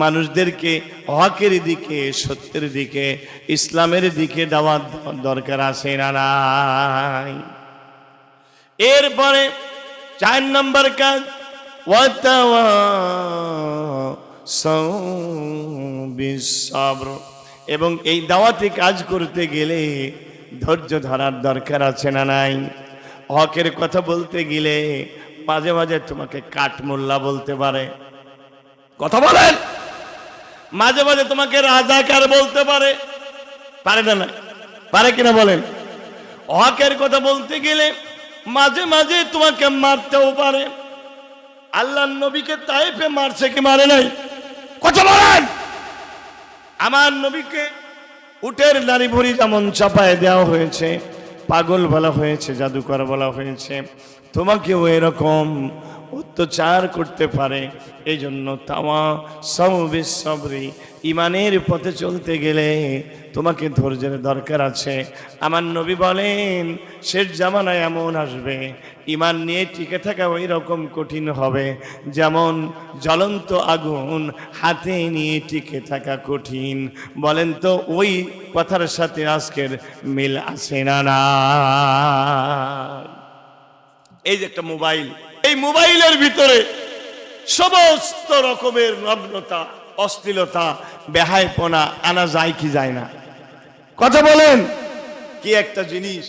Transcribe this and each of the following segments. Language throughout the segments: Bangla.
মানুষদেরকে হকের দিকে, সত্যের দিকে, ইসলামের দিকে দাওয়াত দরকার আছে না নাই? এরপরে 4 নম্বর কাজ, ওয়াতাওয়াসাউ বিসসবর। এবং এই দাওয়াতি কাজ করতে গেলে ধৈর্য ধরার দরকার আছে না নাই? হকের কথা বলতে গেলে মাঝে মাঝে তোমাকে কাঠমোল্লা বলতে পারে, কথা বলেন, মাঝে মাঝে তোমাকে রাজাকার বলতে পারে, পারে না? না পারে কিনা বলেন? হকের কথা বলতে গেলে মাঝে মাঝে তোমাকে মারতেও পারে। আল্লাহর নবীকে তায়েফে মারছে কি মারে নাই? কথা বলেন। আমার নবীকে উটের নারী ভুঁড়ি যেমন চাপায় দেওয়া হয়েছে, পাগল বলা হয়েছে, জাদুকর বলা হয়েছে, তোমাকেও এরকম অত্যাচার করতে পারে। এই জন্য তাওয়াসাউ বিসসবরি, ইমানের পথে চলতে গেলে তোমাকে ধৈর্যের দরকার আছে। আমার নবী বলেন শেষ জামানায় এমন আসবে, ইমান নিয়ে টিকে থাকা ওই রকম কঠিন হবে যেমন জ্বলন্ত আগুন হাতে নিয়ে টিকে থাকা কঠিন। বলেন তো ওই কথার সাথে আজকের মিল আছে না না? এই যে একটা মোবাইল, এই মোবাইলের ভিতরে সমস্ত রকমের নগ্নতা, অশ্লীলতা, বেহায়াপনা আনা যায় কি যায় না? কথা বলেন। কি একটা জিনিস,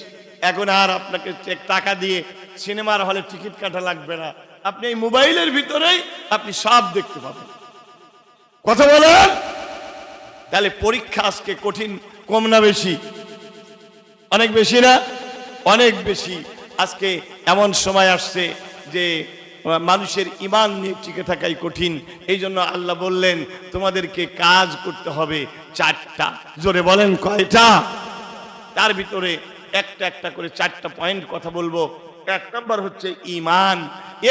এখন আর আপনাকে টাকা দিয়ে সিনেমার হলে টিকিট কাটা লাগবে না, আপনি এই মোবাইলের ভিতরেই আপনি সব দেখতে পাবেন। কথা বলেন। তাহলে পরীক্ষা আজকে কঠিন কম না বেশি? অনেক বেশি না? অনেক বেশি। আজকে এমন সময় আসছে যে মানুষের ইমান নিয়ে টিকে থাকাই কঠিন। এই জন্য আল্লাহ বললেন তোমাদেরকে কাজ করতে হবে 4টা। জোরে বলেন কয়টা? তার ভিতরে একটা একটা করে 4টা পয়েন্ট কথা বলবো। 1 নম্বর হচ্ছে ঈমান।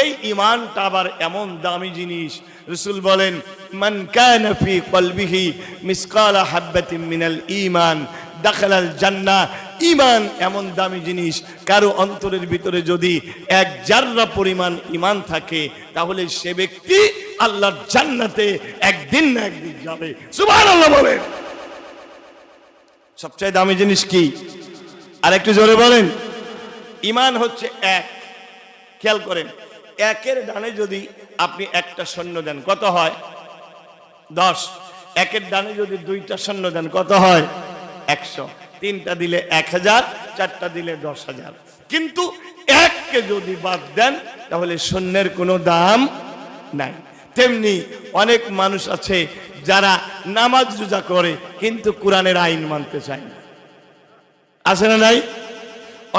এই ঈমানটা আবার এমন দামি জিনিস, রাসূল বলেন মান কানা ফি কলবিহি মিসকালা হাববাতিন মিনাল ঈমান দাখালাল জান্নাহ। ঈমান এমন দামি জিনিস, কারো অন্তরের ভিতরে যদি 1 জাররা পরিমাণ ঈমান থাকে তাহলে সে ব্যক্তি আল্লাহর জান্নাতে একদিন না একদিন যাবে। সুবহানাল্লাহ বলেন। সবচেয়ে দামি জিনিস কি? আর একটু জোরে বলেন। ঈমান হচ্ছে 1। খেয়াল করেন, 1-এর ডানে যদি আপনি 1টা শূন্য দেন কত হয়? 10। 1-এর ডানে যদি 2টা শূন্য দেন কত হয়? 100। 3টা দিলে 1000, 4টা দিলে 10,000। কিন্তু 1কে যদি বাদ দেন তাহলে শূন্যের কোনো দাম নাই। তেমনি অনেক মানুষ আছে যারা নামাজ রোজা করে কিন্তু কোরআনের আইন মানতে চায় না। আছে না নাই?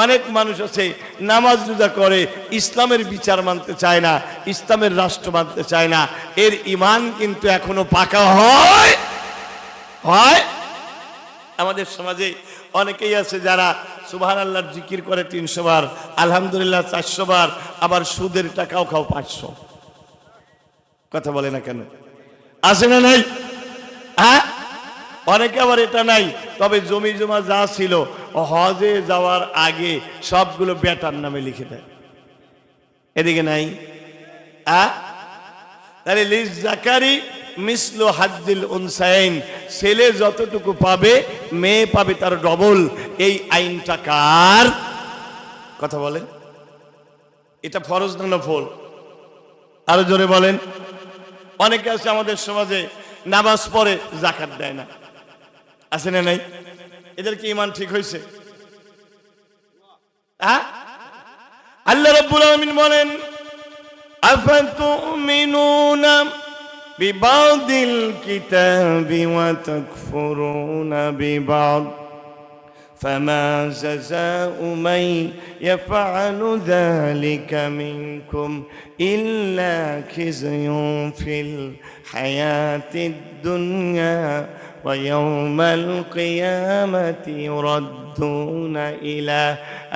অনেক মানুষ আছে নামাজ রোজা করে, ইসলামের বিচার মানতে চায় না, ইসলামের রাষ্ট্র মানতে চায় না। এর ঈমান কিন্তু এখনো পাকা হয়। আমাদের সমাজে অনেকেই আছে যারা সুবহানাল্লাহর জিকির করে 300 বার, আলহামদুলিল্লাহ 400 বার, আবার সুদের টাকাও খাও 500। কথা বলে না কেন? আছে না নাই? হ্যাঁ, অনেকে আবার এটা নাই, তবে জমি জমা যা ছিল হজে যাওয়ার আগে সবগুলো বেটার নামে লিখে দেয়। এদিকে নাই? তাহলে লিজ জাকারি মিসলু হাজ্জিল উনসাইন, ছেলে যতটুকু পাবে মেয়ে পাবে তার ডবল। এই আইনটা কার? কথা বলেন। এটা ফরজ না নফল? আরো জোরে বলেন। অনেকে আছে আমাদের সমাজে নামাজ পড়ে যাকাত দেয় না। আছে না নাই? এদের কি ঈমান ঠিক হয়েছে? আল্লাহ রাব্বুল আলামিন বলেন আফাতুমিনুনা বিবাদিল কিতাবি ওয়া তাকফুরুনা বিবাদ فما جزاء من يفعل ذلك منكم إلا خزي في الحياة الدنيا ويوم القيامة يردون إلى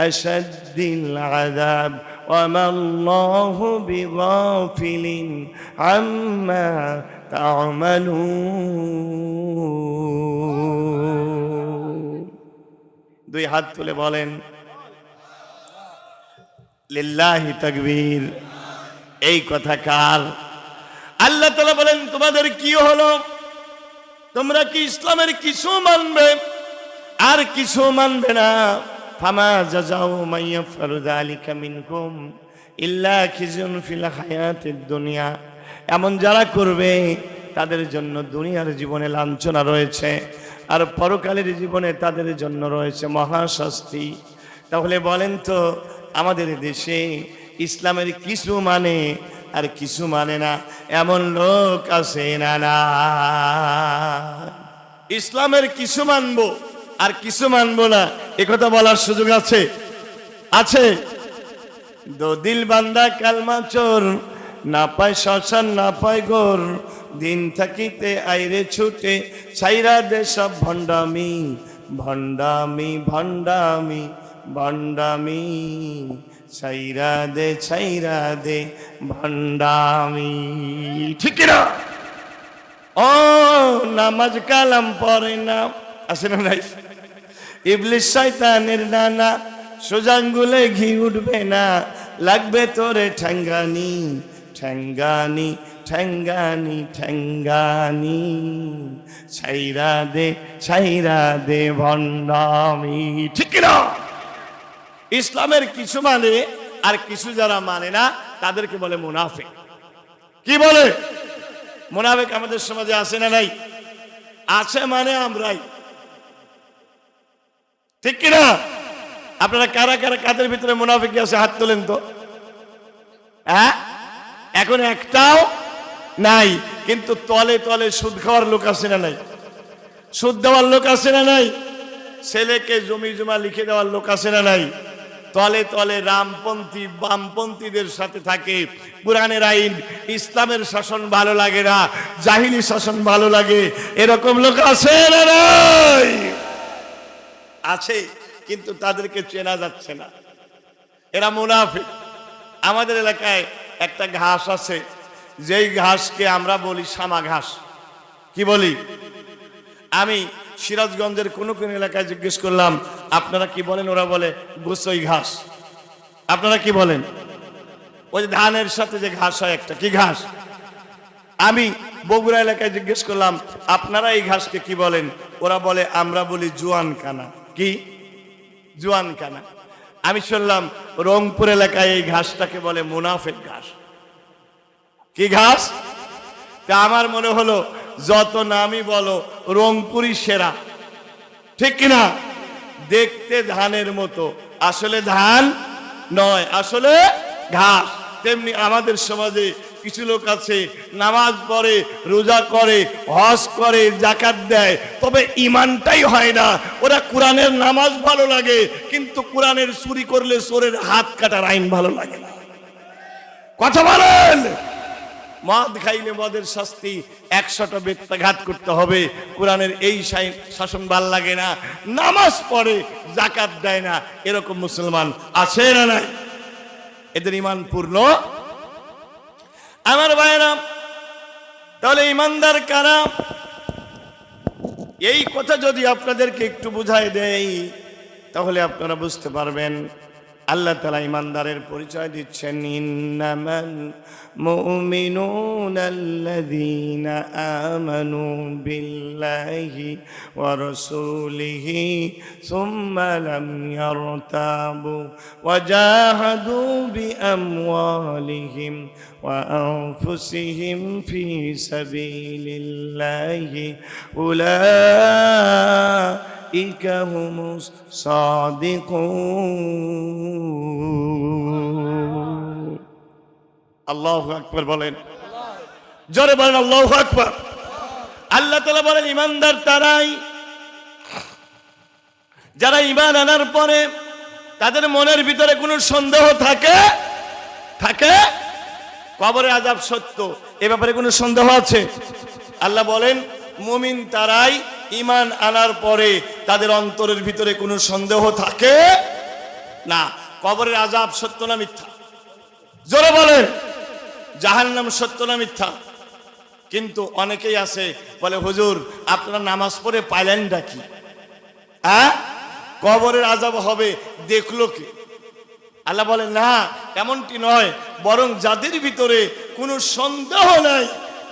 أشد العذاب وما الله بغافل عما تعملون. 2 হাত তুলে বলেন লিল্লাহি তাকবীর। এই কথা কার? আল্লাহ তাআলা বলেন তোমাদের কি হলো, তোমরা কি ইসলামের কিছু মানবে আর কিছু মানবে না? ফামা জাযাউ মান ইয়াফআলু যালিকা মিনকুম ইল্লা খিজুন ফিল হায়াতিদ দুনিয়া। এমন যারা করবে তাদের জন্য দুনিয়ার জীবনে লাঞ্ছনা রয়েছে, আর পরকালের জীবনে তাদের জন্য রয়েছে মহাশাস্তি। তাহলে বলেন তো, আমাদের দেশে ইসলামের কিছু মানে আর কিছু মানে না, এমন লোক আছে না? না, ইসলামের কিছু মানবো আর কিছু মানবো না, একথা বলার সুযোগ আছে? আছে? দো দিল বান্দা কালমা চোর, না পায় শ্মশান না পায় গোর, দিন থাকিতে আইরে ছুটে ছাইরা দে সব ভণ্ডামি, ভণ্ডামি ভণ্ডামি ভণ্ডামি, ছাইরা দে ভণ্ডামি। ঠিক না? ও নামাজ কালাম পড়ে না, আছে না নাই? ইবলিস শয়তানের নানা, সোজাঙ্গুলে ঘি উঠবে না, লাগবে তোরে ঠ্যাঙ্গানি ঠ্যাঙ্গানি ঠ্যাঙ্গানি ঠ্যাঙ্গানি, ছাইরা দে ভণ্ডামি। ঠিক না? ইসলামের কিছু মানে আর কিছু যারা মানে না তাদেরকে বলে মুনাফিক। কি বলে? মুনাফিক আমাদের সমাজে আছে না নাই? আছে, মানে আমরাই। ঠিক কিনা? আপনারা কারা কারা কাদের ভিতরে মুনাফিক আছে হাত তোলেন তো। হ্যাঁ, এখন একটাও নাই, কিন্তু তলে তলে সুদ খাওয়ার লোক আছে না নাই? সুদ দেওয়ার লোক আছে না নাই? ছেলেকে জমি জমা লিখে দেওয়ার লোক আছে না নাই? তলে তলে রামপন্থী বামপন্থীদের সাথে থাকে। কুরআনের আইন ইসলামের শাসন ভালো লাগে না, জাহিলি শাসন ভালো লাগে, এরকম লোক আছে না নাই? আছে, কিন্তু তাদেরকে চেনা যাচ্ছে না, এরা মুনাফিক। আমাদের এলাকায় একটা ঘাস আছে, যেই ঘাসকে আমরা বলি শামা ঘাস। কি বলি? আমি সিরাজগঞ্জের কোন কোন এলাকায় জিজ্ঞেস করলাম আপনারা কি বলেন, ওরা বলে গোসই ঘাস। আপনারা কি বলেন? ওই ধানের সাথে যে ঘাস হয় একটা, কি ঘাস? আমি বগুড়া এলাকায় জিজ্ঞেস করলাম আপনারা এই ঘাসকে কি বলেন, ওরা বলে আমরা বলি জোয়ান কানা। কি? জোয়ান কানা। আমি শুনলাম রংপুর এলাকায় এই ঘাসটাকে বলে মুনাফিক ঘাস। কি ঘাস? তা আমার মনে হলো যত নামই বলো রংপুরই সেরা। ঠিক কিনা? দেখতে ধানের মতো, আসলে ধান নয়, আসলে ঘাস। তেমনি আমাদের সমাজে কিছু লোক আছে নামাজ পড়ে, রোজা করে, হজ করে, যাকাত দেয়, তবে ঈমানটাই হয় না। ওরা কোরআনের নামাজ ভালো লাগে, কিন্তু কোরআনের চুরি করলে চোরের হাত কাটার আইন ভালো লাগে না। কথা বলেন? মদ খাইলে মদের শাস্তি 100টা বেত্রাঘাত করতে হবে, কোরআনের এই শাসন ভাল লাগে না। নামাজ পড়ে, যাকাত দেয় না, এরকম মুসলমান আছে না নাই? এদের ঈমান পূর্ণ। আমার ভাইরা, তাহলে ঈমানদার কারা? এই কথা যদি আপনাদেরকে একটু বুঝাই দেই তাহলে আপনারা বুঝতে পারবেন। আল্লাহ তাআলা ঈমানদারের পরিচয় দিচ্ছেন, ইন্নামাল মুমিনুনা আল্লাযীনা আমানু বিল্লাহি ওয়া রাসূলিহি সুম্মা লাম ইয়ারতাবু ওয়া জাহাদু বিআমওয়ালিহিম ওয়া আনফুসিহিম ফি সাবিলিল্লাহি উলাইকা হুমুস সাদিকুন। আল্লাহু আকবার বলেন, জোরে বলেন আল্লাহু আকবার। আল্লাহ তাআলা বলেন ঈমানদার তারাই যারা ঈমান আনার পরে তাদের মনের ভিতরে কোনো সন্দেহ থাকে কবরের আযাব সত্য, এ ব্যাপারে কোনো সন্দেহ আছে? আল্লাহ বলেন মুমিন তারাই ঈমান আনার পরে তাদের অন্তরের ভিতরে কোনো সন্দেহ থাকে না। কবরের আযাব সত্য না মিথ্যা? জোরে বলেন। জাহান্নাম সত্য না মিথ্যা? কিন্তু অনেকেই আছে বলে হুজুর আপনারা নামাজ পড়ে পাইলেনটা কি? কবরের আযাব হবে দেখলো কি? আল্লাহ বলেন না, এমনটি নয়, বরং যাদের ভিতরে কোনো সন্দেহ নাই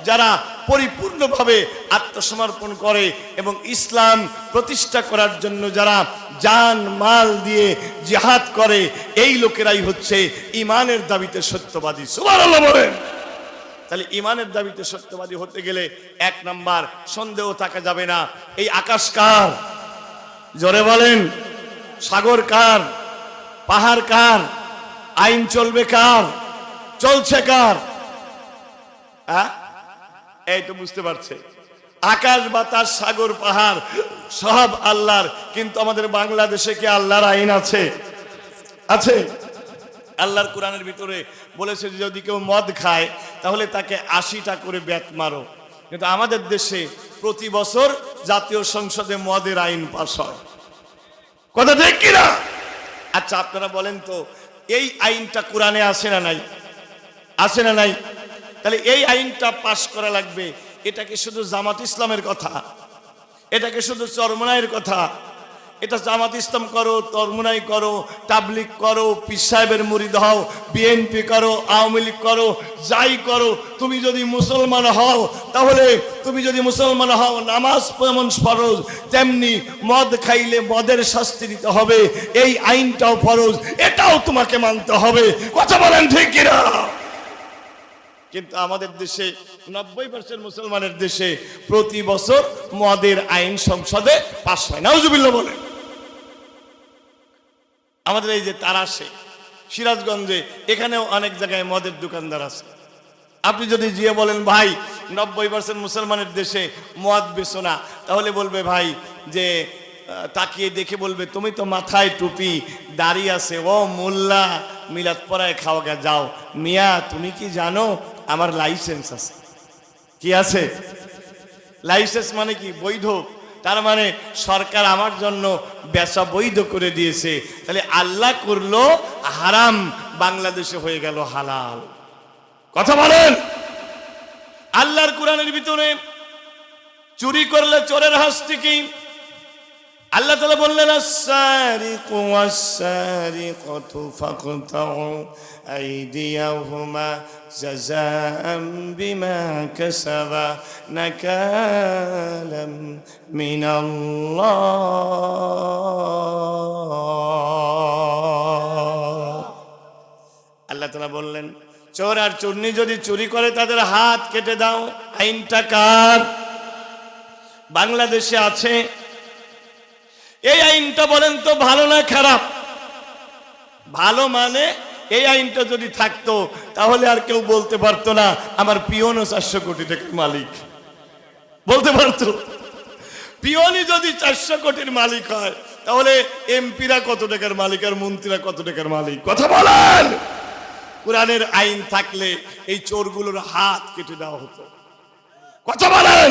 যারা পরিপূর্ণভাবে আত্মসমর্পণ করে এবং ইসলাম প্রতিষ্ঠা করার জন্য যারা জান মাল দিয়ে জিহাদ করে, এই লোকেরাই হচ্ছে ঈমানের দাবিতে সত্যবাদী। সুবহানাল্লাহ বলেন। তাহলে ঈমানের দাবিতে সত্যবাদী হতে গেলে এক নাম্বার, সন্দেহ থাকা যাবে না এই আকাশ কার? জোরে বলেন। সাগর কার? পাহাড় কার? আইন চলবে কার? চলছে কার? এই তো বুঝতে পারছে, আকাশ বাতাস সাগর পাহাড় সব আল্লাহর। কিন্তু আমাদের বাংলাদেশে কি আল্লাহর আইন আছে? আছে? আল্লাহর কোরআনের ভিতরে বলেছে যে যদি কেউ মদ খায় তাহলে তাকে 80টা করে ব্যাট মারো। কিন্তু আমাদের দেশে প্রতি বছর জাতীয় সংসদে মদের আইন পাস হয়। কথা ঠিক কিনা? আচ্ছা আপনারা বলেন তো, এই আইনটা কোরআনে আছে না নাই? আছে না নাই? তাহলে এই আইনটা পাশ করা লাগবে। এটা কি শুধু জামাত ইসলামের কথা? এটা কি শুধু চরমনাইয়ের কথা? এটা জামাত ইসলাম করো, চরমনাই করো, তাবলিগ করো, পীর সাহেবের মুরিদ হও, বিএনপি করো, আওয়ামী লীগ করো, যাই করো, তুমি যদি মুসলমান হও, তাহলে তুমি যদি মুসলমান হও, নামাজ যেমন ফরজ তেমনি মদ খাইলে মদের শাস্তি দিতে হবে। এই আইনটাও ফরজ, এটাও তোমাকে মানতে হবে। কথা বলেন ঠিক কিনা? কিন্তু আমাদের দেশে 90% মুসলমানের দেশে প্রতি বছর মদের আইন সংসদে পাস হয়। নাউজুবিল্লাহ বলে। আমাদের এই যে তারাশে, সিরাজগঞ্জে, এখানেও অনেক জায়গায় মদের দোকানদার আছে। আপনি যদি গিয়ে বলেন ভাই 90% মুসলমানের দেশে মদ বেচো না, তাহলে বলবে ভাই যে তাকিয়ে দেখে বলবে তুমি তো মাথায় টুপি দাড়ি আছে, ও মোল্লা মিলাদ পড়ায় খাওয়া যাও। মিয়া তুমি কি জানো আমার লাইসেন্স আছে? কি আছে? লাইসেন্স মানে কি? বৈধ। তার মানে সরকার আমার জন্য বেচা বৈধ করে দিয়েছে। তাহলে আল্লাহ করলো হারাম, বাংলাদেশে হয়ে গেল হালাল। কথা বলেন। আল্লাহর কোরআনের ভিতরে চুরি করলে চোরের শাস্তি কি? আল্লাহ তাআলা বললেন আস-সারিকু ওয়াস-সারিকাতু ফাকতাউ আইদিয়াহুমা জাযাআন বিমা কাসাবা নাকালাম মিনাল্লাহ। আল্লাহ তাআলা বললেন চোর আর চোরনি যদি চুরি করে তাদের হাত কেটে দাও। আইনটা কার? বাংলাদেশে আছে। এই আইনটা বলেন তো ভালো না খারাপ? ভালো। মানে এই আইনটা যদি থাকতো তাহলে আর কেউ বলতে পারতো না আমার পিয়নও 400 কোটি টাকার মালিক। বলতে পারতো? পিয়নই যদি 400 কোটির মালিক হয় তাহলে এমপিরা কত টাকার মালিক আর মন্ত্রীরা কত টাকার মালিক? কথা বলেন। কোরআনের আইন থাকলে এই চোরগুলোর হাত কেটে দেওয়া হতো। কথা বলেন।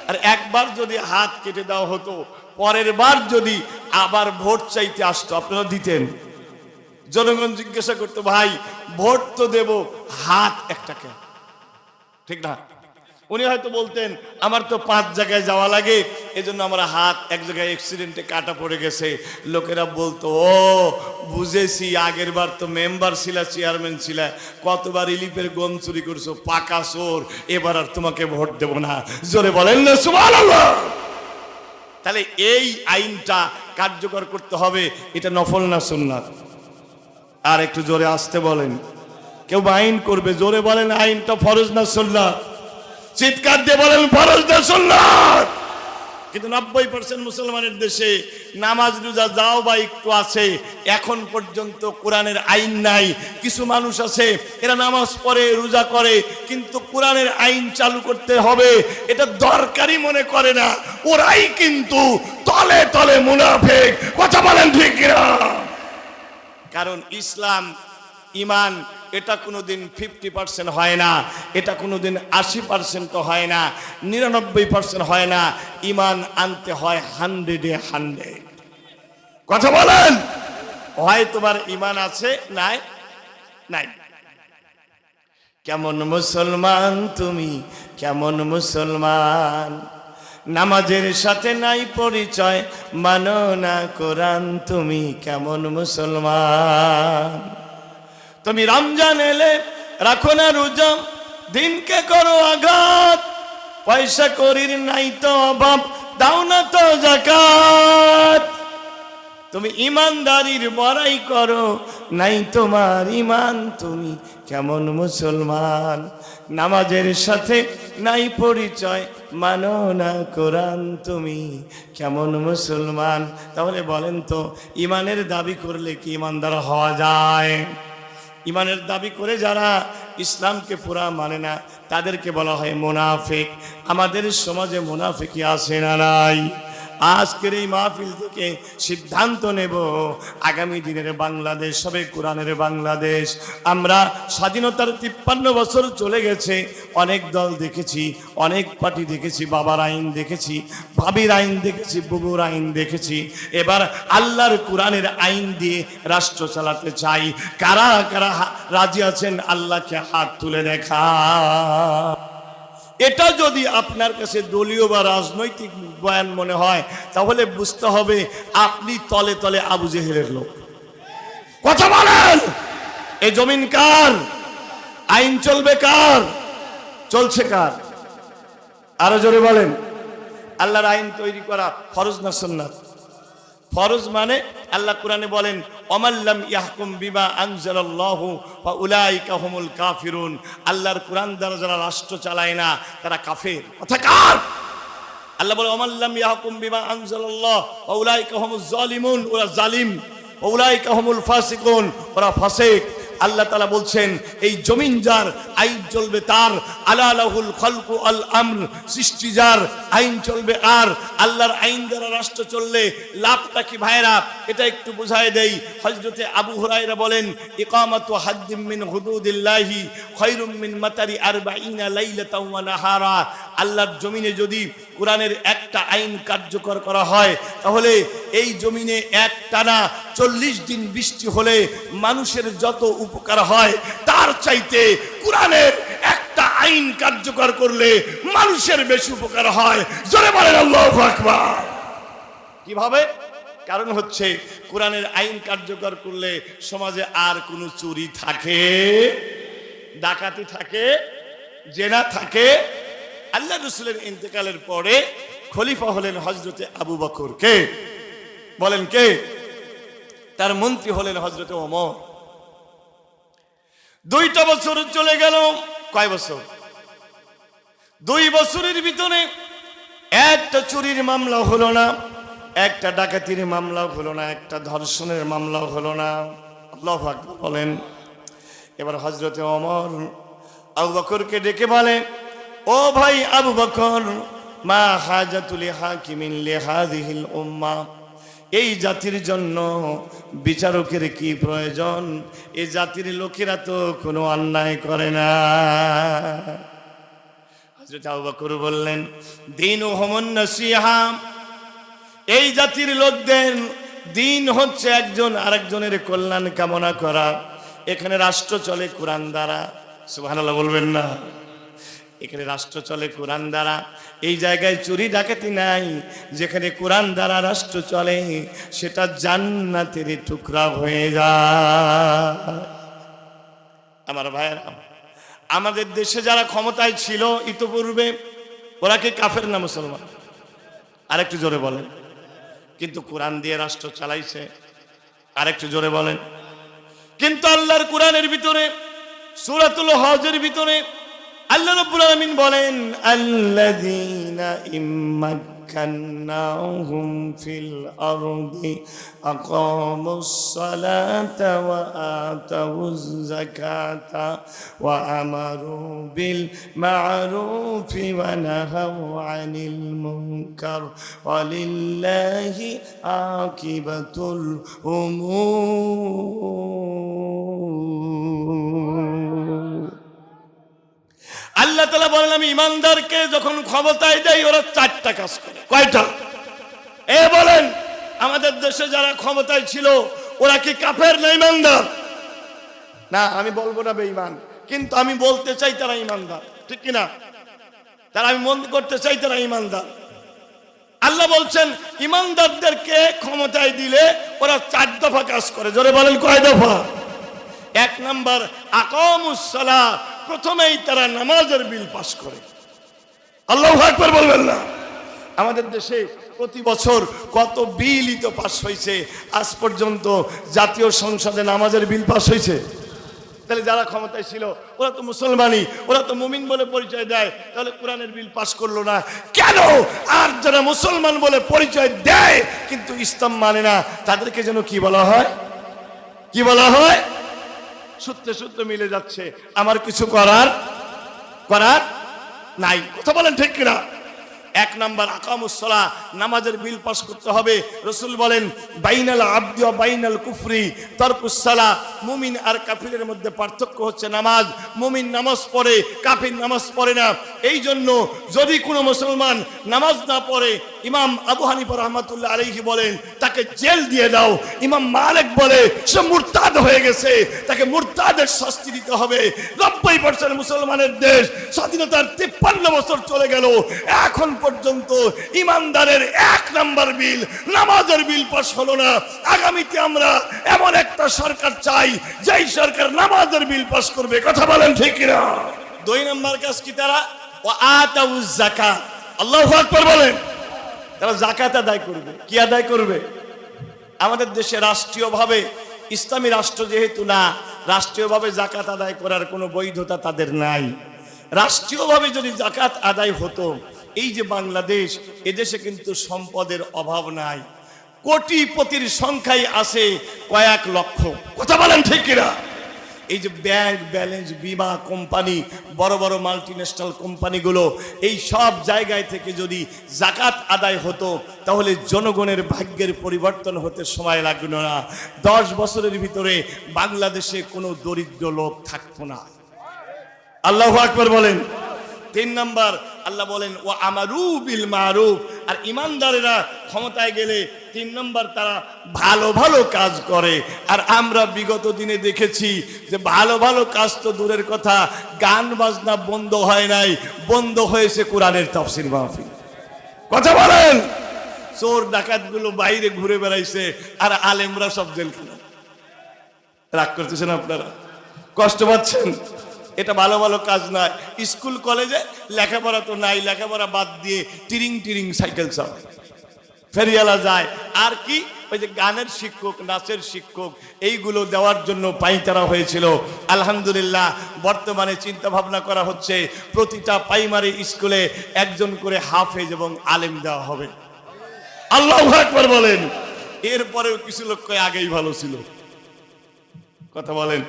আর একবার যদি হাত কেটে দেওয়া হতো, পরের বার যদি আবার ভোট চাইতে আসতো আপনারা দিতেন? জনগণ জিজ্ঞাসা করতো ভাই ভোট তো দেব, হাত একটা কেন? ঠিক না? উনি হয়তো বলতেন আমার তো 5 জায়গায় যাওয়া লাগে, এজন্য আমার হাত এক জায়গায় অ্যাক্সিডেন্টে কাটা পড়ে গেছে। লোকেরা বলতো ও বুঝেছি, আগের বার তো মেম্বার ছিলা, চেয়ারম্যান ছিলা, কতবার রিলিফের গম চুরি করছো, পাকা চোর, এবার আর তোমাকে ভোট দেব না। জোরে বলেন না সুবহানাল্লাহ। তাহলে এই আইনটা কার্যকর করতে হবে। এটা নফল না সুন্নাত? আর একটু জোরে আসতে বলেন। কেউ আইন করবে, জোরে বলেন আইনটা ফরজ না সুন্নাত? চিৎকার দিয়ে বলেন ফরজ না সুন্নাত? কিন্তু 90% মুসলমানের দেশে নামাজ রোজা যাও বা একটু আছে, এখন পর্যন্ত কোরআনের আইন নাই। কিছু মানুষ আছে এরা নামাজ পড়ে, রোজা করে, কিন্তু কোরআনের আইন চালু করতে হবে এটা দরকারি মনে করে না। ওরাই কিন্তু তলে তলে মুনাফিক। কথা বলেন ঠিক কিনা? কারণ ইসলাম ঈমান এটা কোনোদিন 50% হয় না, এটা কোনোদিন 80% হয় না, 99% হয় না। ঈমান আনতে হয় 100-এ। কথা বলেন। হয় তোমার ঈমান আছে, নাই নাই। কেমন মুসলমান তুমি, কেমন মুসলমান? নামাজের সাথে নাই পরিচয়, মানো না কোরআন, তুমি কেমন মুসলমান? তুমি রমজান এলে রাখো না রোজা, দিনকে করো আঘাত, পয়সা করির নাই তো অভাব, দাও না তো যাকাত। তুমি ইমানদারির বড়াই করো, নাই তোমার ইমান, তুমি কেমন মুসলমান? নামাজের সাথে নাই পরিচয়, মানো না কোরআন, তুমি কেমন মুসলমান? তাহলে বলেন তো, ইমানের দাবি করলে কি ইমানদার হওয়া যায়? ইমানের দাবি করে যারা ইসলামকে পুরা মানে না, তাদেরকে বলা হয় মুনাফিক। আমাদের সমাজে মুনাফিকি আছে না নাই? আজকের এই মাহফিল থেকে সিদ্ধান্ত নেব, আগামী দিনের বাংলাদেশ হবে কোরআনের বাংলাদেশ। আমরা স্বাধীনতার 53 বছর চলে গেছে, অনেক দল দেখেছি, অনেক পার্টি দেখেছি, বাবার আইন দেখেছি, ভাবির আইন দেখেছি, বুবুর আইন দেখেছি। এবার আল্লাহর কোরআনের আইন দিয়ে রাষ্ট্র চালাতে চাই। কারা কারা রাজি আছেন আল্লাহকে হাত তুলে দেখা। এটা যদি আপনার কাছে দলীয় বা রাজনৈতিক বয়ান মনে হয়, তাহলে বুঝতে হবে আপনি তলে তলে আবু জেহেলের লোক। কথা বলেন, এই জমিন কার? আইন চলবে কার? চলছে কার? আরো জোরে বলেন। আল্লাহর আইন তৈরি করা ফরজ না সুন্নাত? ফরজ মানে আল্লাহ কোরআনে বলেন, ওমাল্লাম ইয়াহকুম বিমা আনজালাল্লাহু ফাউলাইকা হুমুল কাফিরুন। আল্লাহর কোরআন দ্বারা যারা রাষ্ট্র চালায় না, তারা কাফের। কথা কার? আল্লাহ বলে, ওমাল্লাম ইয়াহকুম বিমা আনজালাল্লাহু ফাউলাইকা হুমুজ জালিমুন, ওরা জালিম। ফাউলাইকা হুমুল ফাসিকুন, ওরা ফাসিক। আল্লাহ তাআলা বলছেন, এই জমিন যার, আইন চলবে তার। আলা লাহুল খালকু আল আমর, সৃষ্টি যার, আইন চলবে আর। আল্লাহর আইন দ্বারা রাষ্ট্র চললে লাভটা কি ভাইরা? এটা একটু বুঝায় দেই। হযরতে আবু হুরায়রা বলেন, ইকামাতু হাদ্দিম মিন হুদুদিল্লাহি খায়রুম মিন মাতারি 40 লাইলাতাও ওয়া নাহারা। আল্লাহর জমিনে যদি কোরআনের একটা আইন কার্যকর করা হয়, তাহলে এই জমিনে একটানা 40 দিন বৃষ্টি হলে মানুষের যত উপকার হয়, তার চাইতে কোরআনের একটা আইন কার্যকর করলে মানুষের বেশি উপকার হয়। জোরে বলেন আল্লাহু আকবার। কিভাবে? কারণ হচ্ছে কোরআনের আইন কার্যকর করলে সমাজে আর কোনো চুরি থাকে, ডাকাতি থাকে, জেনা থাকে। আল্লাহ রাসূলের ইন্তেকালের পরে খলিফা হলেন হযরতে আবু বকর। কে বলেন? কে? তার মন্ত্রী হলেন হযরতে ওমর। 2টা বছর চলে গেল। কয় বছর? 2 বছরের ভিতরে একটা চুরির মামলা হলো না, একটা ডাকাতির মামলা হলো না, একটা ধর্ষণের মামলা হলো না। আল্লাহু আকবার বলেন। এবার হযরতে ওমর আবু বকরকে ডেকে বলে, ও ভাই আবু বকর, মা হাজাতুল হাকিমিন লিহাযিহিল উম্মাহ, এই জাতির জন্য বিচারকের কি প্রয়োজন? এই জাতির লোকেরা তো কোনো অন্যায় করে না। হযরত আবু বকর বললেন, দীনুহুমুন নাসিহা, এই জাতির লোকদের দিন হচ্ছে একজন আরেকজনের কল্যাণ কামনা করা। এখানে রাষ্ট্র চলে কোরআন দ্বারা। সুবহানাল্লাহ বলবেন না? এখানে রাষ্ট্র চলে কোরআন দ্বারা। এই জায়গায় চুরি ডাকাতি নাই। যেখানে কোরআন দ্বারা রাষ্ট্র চলে, সেটা জান্নাতের টুকরা হয়ে যায়। আমার ভাইয়েরা, আমাদের দেশে যারা ক্ষমতায় ছিল ইতোপূর্বে, ওরা কি কাফের না মুসলমান? আরেকটু জোরে বলেন। কিন্তু কোরআন দিয়ে রাষ্ট্র চালাইছে। আরেকটু জোরে বলেন। কিন্তু আল্লাহর কোরআনের ভিতরে সূরাতুল হজের ভিতরে আল্লাহ রাব্বুল আলামিন বলেন, আল্লাযীনা ইম্মাক্কান্নাহুম ফিল আরদি আকামুস সালাতা ওয়া আতাউয যাকাতা ওয়া আমারু বিল মা'রুফি ওয়া নাহাউ আনিল মুনকার ওয়া লিল্লাহি আকিবাতুল উমুর। আল্লাহ তাআলা বলেন, আমি ইমানদারকে যখন ক্ষমতায় দেই, ওরা 4টা কাজ করে। কয়টা? এ বলেন, আমাদের দেশে যারা ক্ষমতায় ছিল, ওরা কি কাফের না ইমানদার? না, আমি বলবো না বেঈমান, কিন্তু আমি বলতে চাই তারা ইমানদার। ঠিক কিনা? তারা, আমি মনে করতে চাই তারা ইমানদার। আল্লাহ বলছেন, ইমানদারদেরকে ক্ষমতায় দিলে ওরা 4 দফা কাজ করে। জোরে বলেন, কয় দফা? 1 নাম্বার, আকামুস সালাহ, প্রথমেই তারা নামাজের বিল পাস করে। আল্লাহু আকবার বলবেন না? আমাদের দেশে প্রতি বছর কত বিলই তো পাস হয়েছে, আজ পর্যন্ত জাতীয় সংসদে নামাজের বিল পাস হয়েছে? তাহলে যারা ক্ষমতায় ছিল ওরা তো মুসলমানই, ওরা তো মুমিন বলে পরিচয় দেয়, তাহলে কোরআনের বিল পাস করলো না কেন? আর যারা মুসলমান বলে পরিচয় দেয় কিন্তু ইসলাম মানে না, তাদেরকে যেন কি বলা হয়? কি বলা হয়? সূত্রে সূত্রে মিলে যাচ্ছে, আমার কিছু করার নাই। কথা বলেন ঠিক কিনা? এক নাম্বার আকামুস সালাহ, নামাজের বিল পাস করতে হবে। রাসূল বলেন বাইনাল আবদি ওয়া বাইনাল কুফরি তারকুস সালাহ, মুমিন আর কাফিরের মধ্যে পার্থক্য হচ্ছে নামাজ। মুমিন নামাজ পড়ে, কাফির নামাজ পড়ে না। এই জন্য যদি কোনো মুসলমান নামাজ না পড়ে, ইমাম আবু হানিফা রাহমাতুল্লাহ আলাইহি বলেন তাকে জেল দিয়ে দাও। ইমাম মালিক বলে সে মুরতাদ হয়ে গেছে, তাকে মুরতাদের শাস্তি দিতে হবে। 90% মুসলমানের দেশ, স্বাধীনতার 53 বছর চলে গেল, এখন পর্যন্ত ইমানদারের এক নাম্বার বিল, নামাজের বিল পাস হলো না। আগামীতে আমরা এমন একটা সরকার চাই যেই সরকার নামাজের বিল পাস করবে। কথা বলেন ঠিক কিনা? 2 নাম্বার কাজ কি? তারা ওয়া আতাউজ যাকাত। আল্লাহু আকবার বলেন। তারা যাকাত আদায় করবে। কি আদায় করবে? আমাদের দেশে রাষ্ট্রীয়ভাবে, ইসলামী রাষ্ট্র যেহেতু না, রাষ্ট্রীয়ভাবে যাকাত আদায় করার কোনো বৈধতা তাদের নাই। রাষ্ট্রীয়ভাবে যদি যাকাত আদায় হতো, এই যে বাংলাদেশ, এদেশে কিন্তু সম্পদের অভাব নাই, কোটিপতির সংখ্যাই আছে কয়েক লক্ষ। কথা বলেন ঠিক কিনা? এই যে ব্যাংক ব্যালেন্স, বিমা কোম্পানি, বড় বড় মাল্টিন্যাশনাল কোম্পানিগুলো, এই সব জায়গায় থেকে যদি যাকাত আদায় হতো, তাহলে জনগণের ভাগ্যের পরিবর্তন হতে সময় লাগবে না। 10 বছরের ভিতরে বাংলাদেশে কোনো দরিদ্র লোক থাকতো না। আল্লাহু আকবার বলেন। 3 নাম্বার, আল্লাহ বলেন ও আমারু বিল মারুফ। আর ইমানদারেরা ক্ষমতায় গেলে 3 নাম্বার তারা ভালো ভালো কাজ করে। আর আমরা বিগত দিনে দেখেছি যে ভালো ভালো কাজ তো দূরের কথা, গান বাজনা বন্ধ হয় নাই, বন্ধ হয়েছে কোরআনের তাফসীর মাহফিল। কথা বলেন। চোর ডাকাতগুলো বাইরে ঘুরে বেড়াইছে, আর আলেমরা সব জেলখানা। রাগ করতেছেন আপনারা? কষ্ট পাচ্ছেন? এটা ভালো ভালো কাজ নয়। স্কুল কলেজে লেখাপড়া তো নাই, লেখাপড়া বাদ দিয়ে টিরিং টিরিং সাইকেল চালায়, ফেরিয়ালা যায়। আর কি ওই যে গানের শিক্ষক, নাচের শিক্ষক, এইগুলো দেওয়ার জন্য পাইতারা হয়েছিল। আলহামদুলিল্লাহ, বর্তমানে চিন্তা ভাবনা করা হচ্ছে প্রতিটা প্রাইমারি স্কুলে একজন করে হাফেজ এবং আলেম দেওয়া হবে। আল্লাহু আকবার বলেন। এরপরেও কিছু লোক কয় আগেই ভালো ছিল। কথা বলেন।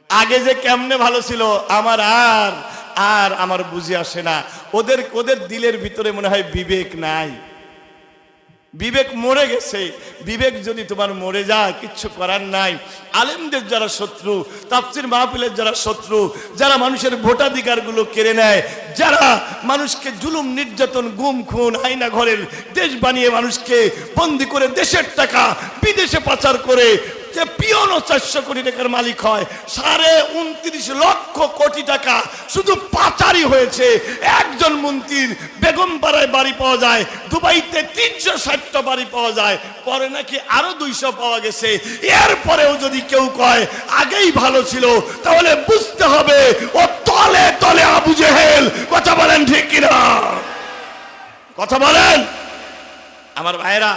আগে যে কেমনে ভালো ছিল আমার আর আমার বুঝে আসে না। ওদের দিলের ভিতরে মনে হয় বিবেক নাই, বিবেক মরে গেছে। বিবেক যদি তোমার মরে যায়, কিচ্ছু করার নাই। আলেমদের যারা শত্রু, তাফসীর মাহফিলের যারা শত্রু, যারা মানুষের ভোটাধিকার গুলো কেড়ে নেয়, যারা মানুষকে জুলুম নির্যাতন, গুম খুন, আয়না ঘরের দেশ বানিয়ে মানুষকে বন্দি করে দেশের টাকা বিদেশে পাচার করে যে পিয়নও 400 কোটি টাকার মালিক হয়, 29.5 লক্ষ কোটি টাকা শুধু পাচারই হয়েছে। একজন মন্ত্রীর বেগমপাড়ায় বাড়ি পাওয়া যায়, দুবাইতে 360টা বাড়ি পাওয়া যায়, পরে নাকি আরো 200 পাওয়া গেছে। এরপরেও যদি কেউ কয় আগেই ভালো ছিল, তাহলে বুঝতে হবে ও তলে তলে আবু জেহেল। কথা বলেন ঠিক কিনা? কথা বলেন। আমার ভাইরা,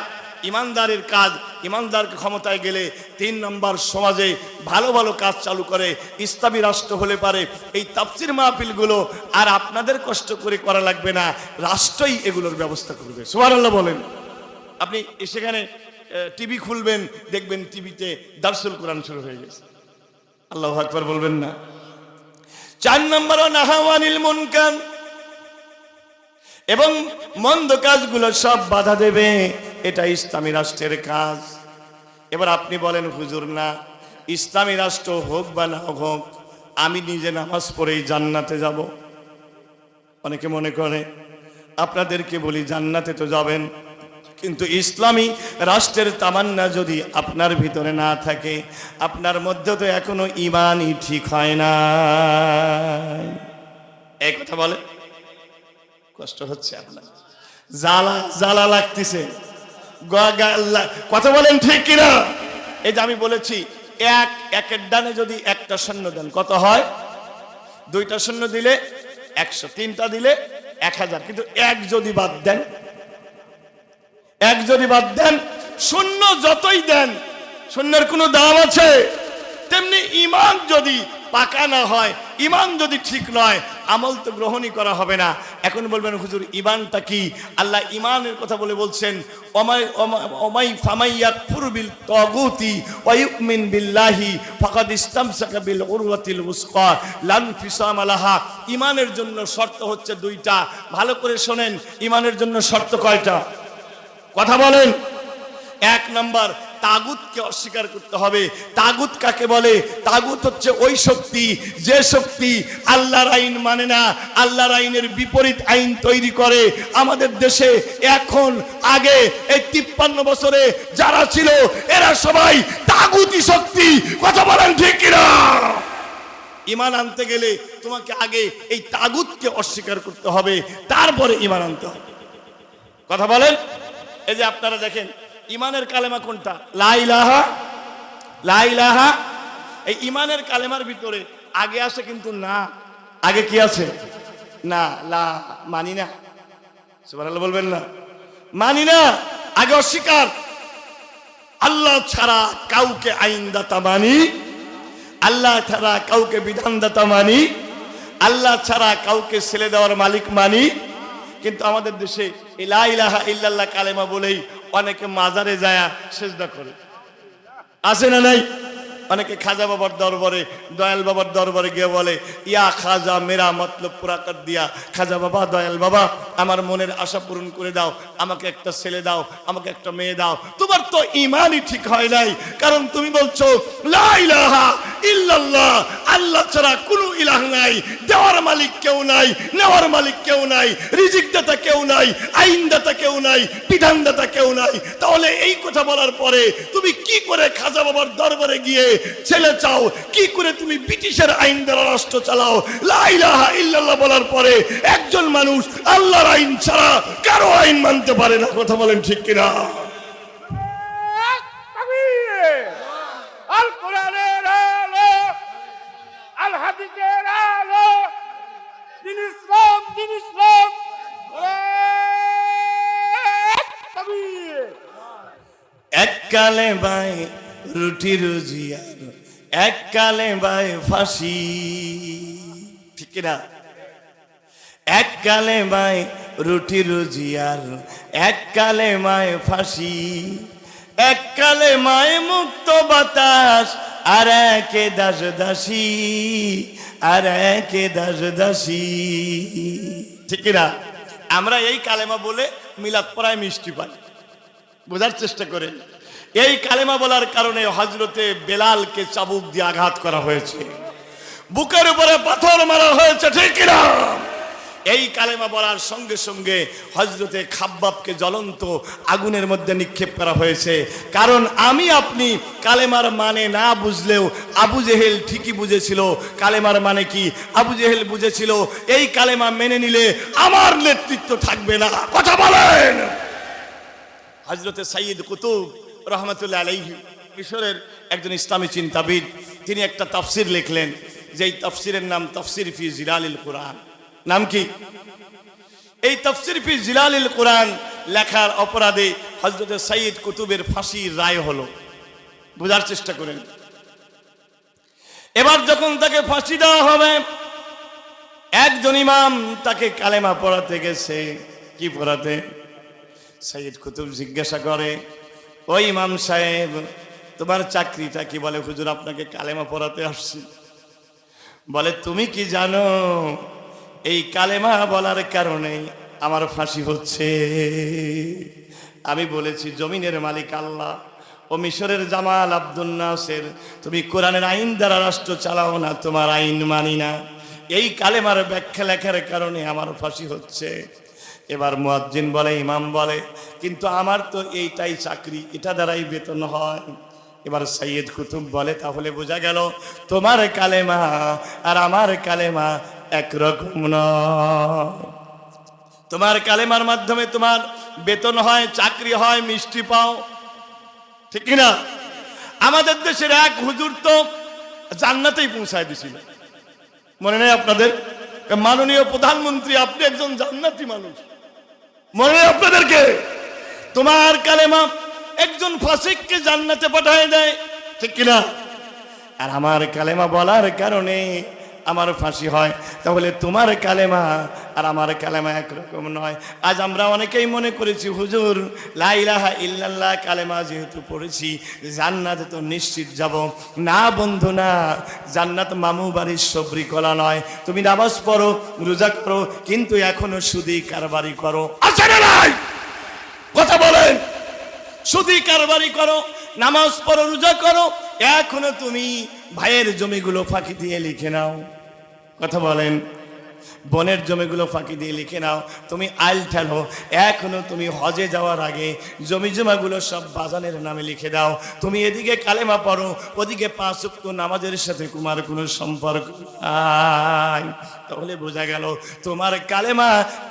ইমানদারের কাজ, ইমানদারকে ক্ষমতায় গেলে 3 নম্বর সমাজে ভালো ভালো কাজ চালু করে। ইসলামী রাষ্ট্র হলে পারে এই তাফসীর মাহফিলগুলো আর আপনাদের কষ্ট করে করা লাগবে না, রাষ্ট্রই এগুলোর ব্যবস্থা করবে। সুবহানাল্লাহ বলেন। আপনি সেখানে টিভি খুলবেন, দেখবেন টিভিতে দারসুল কোরআন শুরু হয়ে গেছে। আল্লাহু আকবার বলবেন না? 4 নম্বর নাহাওয়ানিল মুনকার, এবং মন্দ কাজগুলো সব বাধা দেবে। এটা ইসলামী রাষ্ট্রের কাজ। এবার আপনি বলেন হুজুর, না ইসলামী রাষ্ট্র হোক বা না হোক, আমি নিজে নামাজ পড়েই জান্নাতে যাব। অনেকে মনে করে, আপনাদেরকে বলি জান্নাতে তো যাবেন, কিন্তু ইসলামী রাষ্ট্রের তামান্না যদি আপনার ভিতরে না থাকে, আপনার মধ্যে তো এখনো ঈমানই ঠিক হয় না। এই কথা বলে কষ্ট হচ্ছে আপনার, জ্বালা লাগতেছে। কথা বলেন ঠিক কিনা? এই যে আমি বলেছি, একের ডানে যদি একটা সৈন্য দেন কত হয়? 2টা শূন্য দিলে 100, 3টা দিলে 1000, কিন্তু এক যদি বাদ দেন, শূন্য যতই দেন শূন্যের কোনো দাম আছে? তেমনি ঈমান যদি পাকা না হয়, ঈমান যদি ঠিক নয়, আমল তো গ্রহণই করা হবে না। এখন বলবেন হুজুর ঈমানটা কি? আল্লাহ ঈমানের কথা বলছেন, ওমাই ফামাইয়াকফুর বিল তাগুতি ওয়া ইউমিন বিল্লাহি ফাকাদ ইসতামসাকা বিল উরওয়াতিল উসকা লা ইনফিসাম লাহা। ঈমানের জন্য শর্ত হচ্ছে 2টা। ভালো করে শোনেন, ঈমানের জন্য শর্ত কয়টা? কথা বলেন। 1 নাম্বার, তাগুতকে অস্বীকার করতে হবে। তাগুত কাকে বলে? তাগুত হচ্ছে ওই শক্তি, যে শক্তি আল্লাহর আইন মানে না, আল্লাহর আইনের বিপরীত আইন তৈরি করে। আমাদের দেশে এখন, আগে, এই 53 বছরে যারা ছিল এরা সবাই তাগুতি শক্তি। কথা বলেন ঠিক কিনা? ঈমান আনতে গেলে তোমাকে আগে এই তাগুতকে অস্বীকার করতে হবে, তারপরে ঈমান আনতে হবে। কথা বলেন। এই যে আপনারা দেখেন, ঈমানের কালেমা কোনটা? লা ইলাহা। এই ঈমানের কালেমার ভিতরে আগে আসে কিন্তু না। আগে কি আছে? না। লা মানি না। সুবহানাল্লাহ বলবেন না? মানি না, আগে অস্বীকার। আল্লাহ ছাড়া কাউকে আইনদাতা মানি, আল্লাহ ছাড়া কাউকে বিধানদাতা মানি, আল্লাহ ছাড়া কাউকে ছেলে দেওয়ার মালিক মানি। কিন্তু আমাদের দেশে লা ইলাহা ইল্লাল্লাহ কালেমা বলেই অনেকে মাজারে যায় সেজদা করে। আছে না নাই? অনেকে খাজা বাবার দরবারে, দয়াল বাবার দরবারে গিয়ে বলে, ইয়া খাজা মেরা মতলব পুরা কর দিয়া। খাজা বাবা, দয়াল বাবা, আমার মনের আশা পূরণ করে দাও, আমাকে একটা ছেলে দাও, আমাকে একটা মেয়ে দাও। তোমার তো ঈমানই ঠিক হয় নাই, কারণ তুমি বলছো লা ইলাহা ইল্লাল্লাহ, আল্লাহ ছাড়া কোনো ইলাহ নাই, দেওয়ার মালিক কেউ নাই, নেওয়ার মালিক কেউ নাই, রিজিক দাতা কেউ নাই, আইন দাতা কেউ নাই, বিধান দাতা কেউ নাই। তাহলে এই কথা বলার পরে তুমি কি করে খাজা বাবার দরবারে গিয়ে ছেলে চাও? কি করে তুমি ব্রিটিশের আইন দ্বারা রাষ্ট্র চালাও? লা ইলাহা ইল্লাল্লাহ বলার পরে একজন মানুষ আল্লাহর আইন ছাড়া কারো আইন মানতে পারে না। কথা বলেন ঠিক কিনা? আল কোরআনের আলো, আল হাদিসের আলো, দিন ইসলাম, দিন ইসলাম। এক কালে বাই রুটি রুজিয়ার, এক কালে বাই ফাঁসি। ঠিক কিনা? এক কালে বাই রুটি রুজিয়ার, এক কালে মায় ফাঁসি, এক কালে মায় মুক্ত বাতাস, আর একে দাস দাসী, আর একে দাস দাসী। ঠিক কিনা? আমরা এই কালেমা বলে মিলাদ পড়ায় মিষ্টি পাই। বোঝার চেষ্টা করেন, এই কালেমা বলার কারণে হযরতে বেলালকে চাবুক দিয়ে আঘাত করা হয়েছে, বুকের উপরে পাথর মারা হয়েছে। ঠিক কিনা? এই কালেমা বলার সঙ্গে সঙ্গে হযরতে খাব্বাবকে জ্বলন্ত আগুনের মধ্যে নিক্ষেপ করা হয়েছে। কারণ আমি আপনি কালেমার মানে না বুঝলেও আবু জেহেল ঠিকই বুঝেছিল কালেমার মানে কি। আবু জেহেল বুঝেছিল এই কালেমা মেনে নিলে আমার নেতৃত্ব থাকবে না। কথা বলেন। হযরতে সাইয়্যিদ কুতুব রহমাতুল্লাহ আলাইহি, মিশরের একজন ইসলামী চিন্তাবিদ, তিনি একটা তাফসির লিখলেন, যেই তাফসিরের নাম তাফসির ফি জিলালিল কুরআন। নাম কি? এই তাফসির ফি জিলালিল কুরআন লেখার অপরাধে হযরতে সাইয়্যিদ কুতুবের ফাঁসির রায় হলো। বোঝার চেষ্টা করেন। এবার যখন তাকে ফাঁসি দেওয়া হবে, একজন ইমাম তাকে কালেমা পড়াতে গেছে। কি পড়াতে? সাইয়্যিদ কুতুব জিজ্ঞাসা করে, ওই ইমাম সাহেব, তোমার চাকরিটা কি? বলে, হুজুর আপনাকে কালেমা পড়াতে আসছি। বলে, তুমি কি জানো এই কালেমা বলার কারণে আমার ফাঁসি হচ্ছে? আমি বলেছি জমিনের মালিক আল্লাহ ও মিশরের জামাল আব্দুল নাসের, তুমি কোরআনের আইন দ্বারা রাষ্ট্র চালাও না, তোমার আইন মানি না। এই কালেমার ব্যাখ্যা লেখার কারণে আমার ফাঁসি হচ্ছে। এবার মুয়াজ্জিন বলে, ইমাম বলে, কিন্তু আমার তো এইটাই চাকরি, এটা দ্বারাই বেতন হয়। এবার সাইয়্যিদ কুতুব বলে, তাহলে বোঝা গেল তোমার কালেমা আর আমার কালেমা একরকম নয়। তোমার কালেমার মাধ্যমে তোমার বেতন হয়, চাকরি হয়, মিষ্টি পাও। ঠিক কিনা? আমাদের দেশের এক হুজুর তো জান্নাতেই পৌঁছায় দিছিল। মনে নেই আপনাদের? মাননীয় প্রধানমন্ত্রী, আপনি একজন জান্নাতি মানুষ, মনে নেই আপনাদেরকে? তোমার কালেমা একজন ফাসিককে জান্নাতে পাঠিয়ে দেয়, ঠিক কিনা? আর আমার কালেমা বলার কারণে আমার ফাঁসি হয়। তাহলে তোমার কালেমা আর আমার কালেমা একরকম নয়। আজ আমরা অনেকেই মনে করেছি হুজুর লা ইলাহা ইল্লাল্লাহ কালেমা যেহেতু পড়েছি জান্নাতে তো নিশ্চিত যাব। না বন্ধু না, জান্নাত মামু বাড়ির সবরি কলা নয়। তুমি নামাজ পড়ো, রোজা করো, কিন্তু এখনো সুদি কারবারি করো, আছে না নাই? কথা বলেন। সুদি কারবারি করো, নামাজ পড়ো, রোজা করো, এখনো তুমি ভাইয়ের জমিগুলো ফাঁকি দিয়ে লিখে নাও। কথা বলেন। বনের জমিগুলো ফাঁকি দিয়ে লিখে নাও, তুমি আইল ঠেলো, এখনো তুমি হজে যাওয়ার আগে জমি জমাগুলো সব বাজানের নামে লিখে দাও। তুমি এদিকে কালেমা পড়ো, ওদিকে 5 ওয়াক্ত নামাজের সাথে তোমার কোনো সম্পর্ক নাই। তাহলে বোঝা গেল তোমার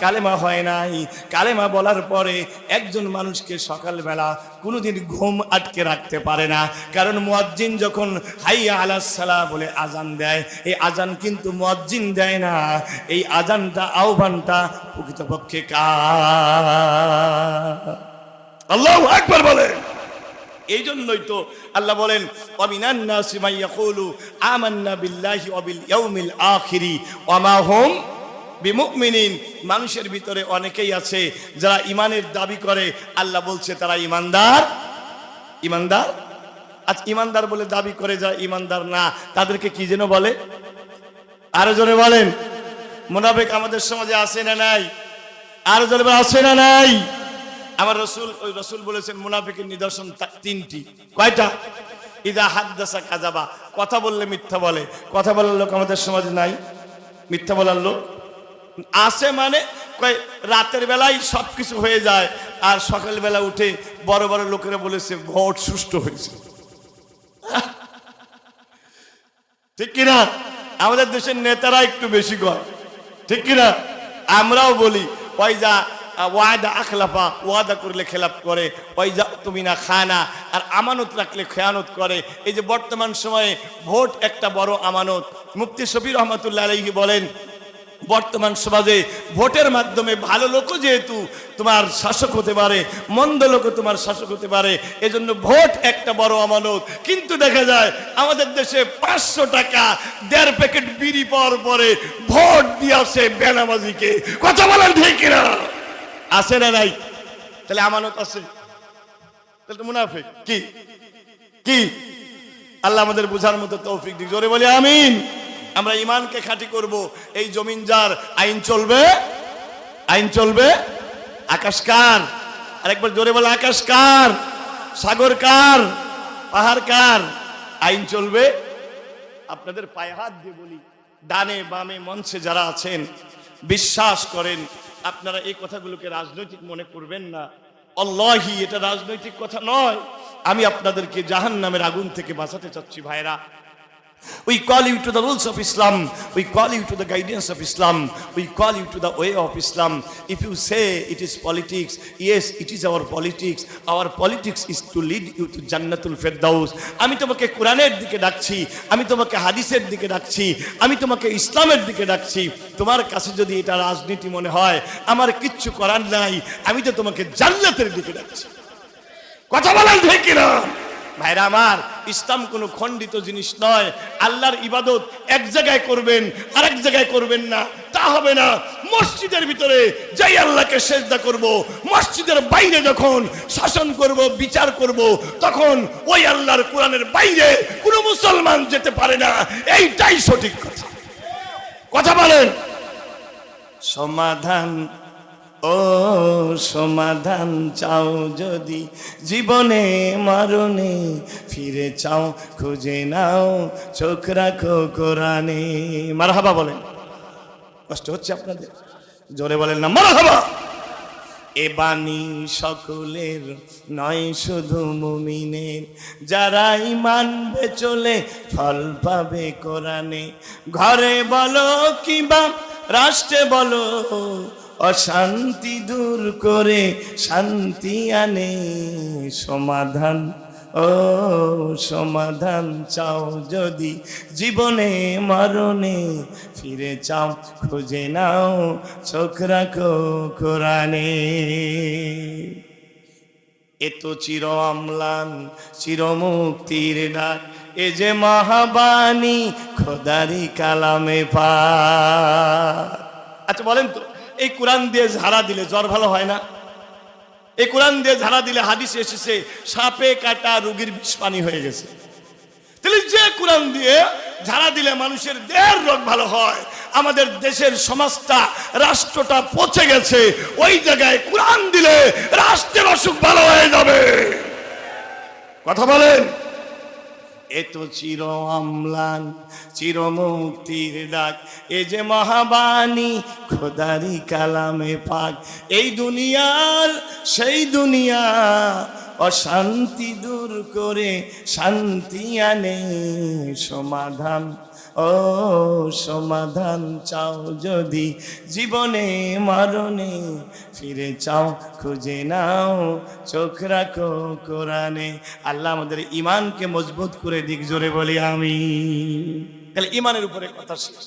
কালেমা হয় নাই। কালেমা বলার পরে একজন মানুষকে সকালবেলা কোনোদিন ঘুম আটকে রাখতে পারে না, কারণ মুয়াজ্জিন যখন হাইয়া আলাস সালাহ বলে আজান দেয়, এই আজান কিন্তু মুয়াজ্জিন দেয় না, এই আজানটা আহ্বানটা প্রকৃতপক্ষে কার? আল্লাহু আকবার বলেন। এই জন্যই তো আল্লাহ বলেন ওয়ামিনান নাসি মান ইয়াকুলু আমান্না বিল্লাহি ওয়া বিল ইয়াউমিল আখিরি ওয়া মা হুম বিমুমিনিন। মানুষের ভিতরে অনেকেই আছে যারা ইমানের দাবি করে, আল্লাহ বলছে তারা ইমানদার। আজ ইমানদার বলে দাবি করে যারা ইমানদার না, তাদেরকে কি যেন বলে? আরো জোরে বলেন। মুনাফিক আমাদের সমাজে আছে না নাই? আরো জোরে আছে না নাই? আমার রসুল বলেছেন মুনাফিকের নিদর্শন 3টি। কয়টা? ইদা হাদ্দাসা কাযাবা, কথা বললে মিথ্যা বলে। কথা বলার লোক আমাদের সমাজে নাই, মিথ্যা বলার লোক আছে। মানে কয় রাতের বেলায় সবকিছু হয়ে যায়, আর সকালবেলা উঠে বড় বড় লোকেরা বলেছে ভোট সুষ্ঠু হয়েছে। ঠিক কিনা? আমাদের দেশের নেতারা একটু বেশি কয়, ঠিক কিনা? আমরাও বলি ওই যা ওয়াদা আখলাফা, ওয়াদা করলে খেলাপ করে, ওই যা তুমি না খানা, আর আমানত রাখলে খেয়ানত করে। এই যে বর্তমান সময়ে ভোট একটা বড় আমানত। মুফতি শফি রহমাতুল্লাহ আলাইহি বলেন বর্তমান সমাজে ভোটের মাধ্যমে ভালো লোকও যেহেতু তোমার শাসক হতে পারে, মন্দ লোকও তোমার শাসক হতে পারে, এজন্য ভোট একটা বড় আমানত। কিন্তু দেখা যায় আমাদের দেশে 500 টাকা 1.5 প্যাকেট বিড়ি পাওয়ার পরে ভোট দিয়েছে বেনামাজিকে। কথা বলেন ঠিক কিনা? আছে না নাই? তাহলে আমানত আছে, তাহলে তো মুনাফিক। কি আল্লাহ আমাদের বুঝার মতো তৌফিক দিক। জোরে বলি আমিন। আমরা ইমানকে খাঁটি করব। এই জমিন যার, আইন চলবে। আকাশ কার? আরেকবার জোরে বলে আকাশ কার? সাগর কার? পাহাড় কার? আইন চলবে। আপনাদের পায়ে হাত দিয়ে বলি, ডানে বামে মঞ্চে যারা আছেন, বিশ্বাস করেন আপনারা এই কথাগুলোকে রাজনৈতিক মনে করবেন না। আল্লাহি এটা রাজনৈতিক কথা নয়। আমি আপনাদেরকে জাহান্নামের আগুন থেকে বাঁচাতে চাচ্ছি ভাইরা। We call you to the rules of Islam. We call you to the guidance of Islam. We call you to the way of Islam. If you say it is politics, yes, it is our politics. Our politics is to lead you to Jannatul Firdaus. আমি তোমাকে কোরআনের দিকে ডাকছি, আমি তোমাকে হাদিসের দিকে ডাকছি, আমি তোমাকে ইসলামের দিকে ডাকছি। তোমার কাছে যদি এটা রাজনীতি মনে হয়, আমার কিচ্ছু করার নাই, আমি তো তোমাকে জান্নাতের দিকে ডাকছি। কথা বলেন ঠিক কিনা? ভাইরা আমার, ইসলাম কোনো খণ্ডিত জিনিস নয়। আল্লাহর ইবাদত এক জায়গায় করবেন, আরেক জায়গায় করবেন না, তা হবে না। মসজিদের ভিতরে যাই আল্লাহকে সেজদা করব, মসজিদের বাইরে যখন শাসন করব, বিচার করব, তখন ওই আল্লাহর কোরআনের বাইরে কোনো মুসলমান যেতে পারে না। এইটাই সঠিক কথা। কথা বলেন। সমাধান চাও যদি জীবনে মরণে, ফিরে চাও খুঁজে নাও, চোখ রাখো কোরআনে। মারহাবা বলেন। কষ্ট হচ্ছে আপনাদের? জোরে বলেন না মারহাবা। এ বাণী সকলের নয় শুধু মুমিনের, যারাই মানবে চলে ফল পাবে কোরআনে। ঘরে বলো কিংবা রাষ্ট্রে বলো, অশান্তি দূর করে শান্তি আনে। ও সমাধান চাও যদি জীবনে মরণে, ফিরে চাও খুঁজে নাও চোখ রাখো কোরআনে। এ তো চির অম্লান চির মুক্তির ডাক, এ যে মহাবাণী খোদারি কালামে পাক। আচ্ছা বলেন তো, এই কোরআন দিয়ে ঝাড়া দিলে জ্বর ভালো হয় না? এই কোরআন দিয়ে ঝাড়া দিলে হাদিসে এসেছে সাপে কাটা রোগীর বিষ পানি হয়ে গেছে। তাহলে যে কোরআন দিয়ে ঝাড়া দিলে মানুষের দেহের রোগ ভালো হয়, আমাদের দেশের সমাজটা রাষ্ট্রটা পচে গেছে, ওই জায়গায় কোরআন দিলে রাষ্ট্রের অসুখ ভালো হয়ে যাবে। কথা বলেন। এ তো চির অম্লান চির মুক্তির ডাক, এ যে মহাবাণী খোদারি কালামে পাক। এই দুনিয়ার সেই দুনিয়া অশান্তি দূর করে শান্তি আনে সমাধান, ও সমাধান চাও যদি জীবনে মরণে, ফিরে চাও খুঁজে নাও চোখ রাখো কোরআনে। আল্লাহ আমাদের ইমানকে মজবুত করে দিক, জোরে বলি আমি। তাহলে ইমানের উপরে কথা শেষ,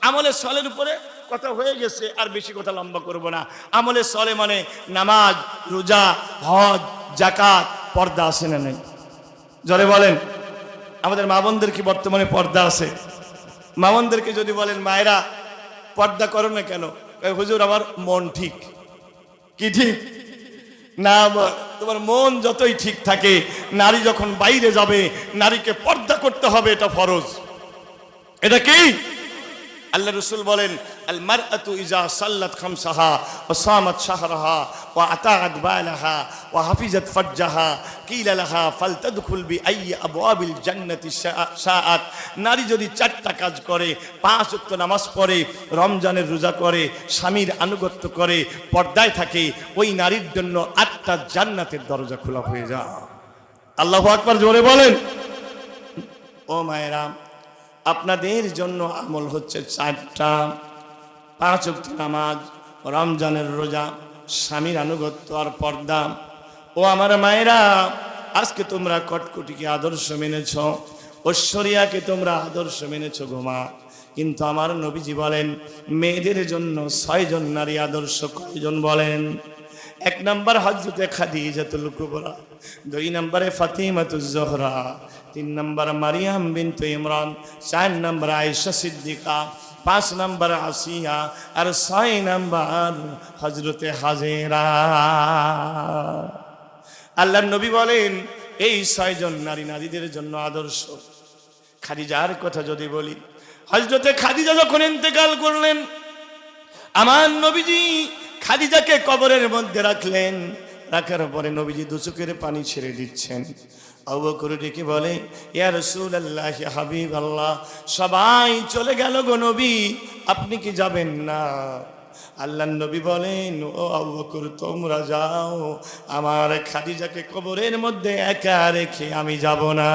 আমলে সলের উপরে কথা হয়ে গেছে, আর বেশি কথা লম্বা করব না। আমলে সলে মানে নামাজ, রোজা, হজ, যাকাত, পর্দা আছে না নেই? জোরে বলেন। আমাদের মা বোনদের কি বর্তমানে পর্দা আছে? মা বোনদেরকে যদি বলেন মায়েরা পর্দা করো না কেন, হুজুর আমার মন ঠিক। কি ঠিক না? তোমার মন যতই ঠিক থাকে, নারী যখন বাইরে যাবে নারীকে পর্দা করতে হবে, এটা ফরজ। এটা কি? আল্লাহ রাসূল বলেন আল মারআতু ইজা সাল্লাত খামসাহা ওয়া সামাত শাহরাহা ওয়া আতাআত বালাহা ওয়া হাফিজাত ফারজাহা কিলা লাহা ফালতাদখুল বিআইয়ি আবওয়াবিল জান্নাতি শাআত। নারী যদি 4টা কাজ করে, 5 ওয়াক্ত নামাজ পড়ে, রমজানের রোজা করে, স্বামীর আনুগত্য করে, পর্দায় থাকে, ওই নারীর জন্য 8টা জান্নাতের দরজা খোলা হয়ে যায়। আল্লাহু আকবার, জোরে বলেন। ও মায়েরা, আপনাদের জন্য আমল হচ্ছে 4টা: 5 ওয়াক্ত নামাজ, রমজানের রোজা, স্বামীর আনুগত্য আর পর্দা। ও আমার মায়েরা, আজকে তোমরা কটকটিকে আদর্শ মেনেছ, ঐশ্বরিয়াকে তোমরা আদর্শ মেনেছ গোমা, কিন্তু আমার নবীজি বলেন মেয়েদের জন্য 6 জন নারী আদর্শ। কয়জন বলেন? 1 নম্বর হযরতে খাদিজাতুল কুবরা, 2 নম্বরে ফাতিমাতুজ জোহরা, 3 নম্বর মারিয়াম বিনতে ইমরান, 4 নম্বর আয়েশা সিদ্দিকা, 5 নম্বর আসিয়া, আর 6 নম্বর হযরতে হাজেরা। আল্লাহর নবী বলেন এই 6 জন নারী নারীদের জন্য আদর্শ। খাদিজার কথা যদি বলি, হযরতে খাদিজা যখন ইন্তেকাল করলেন, আমার নবীজি খাদিজাকে কবরের মধ্যে রাখলেন। রাখার পরে নবীজি 2 চোখের পানি ছেড়ে দিচ্ছেন। আবু বকর ডেকে বলে, ইয়া রাসূলুল্লাহ, ইয়া হাবিবাল্লাহ, সবাই চলে গেল গো নবী, আপনি কি যাবেন না? আল্লাহর নবী বলেন, ও আবু বকর তোমরা যাও, আমার খাদিজাকে কবরের মধ্যে একা রেখে আমি যাব না।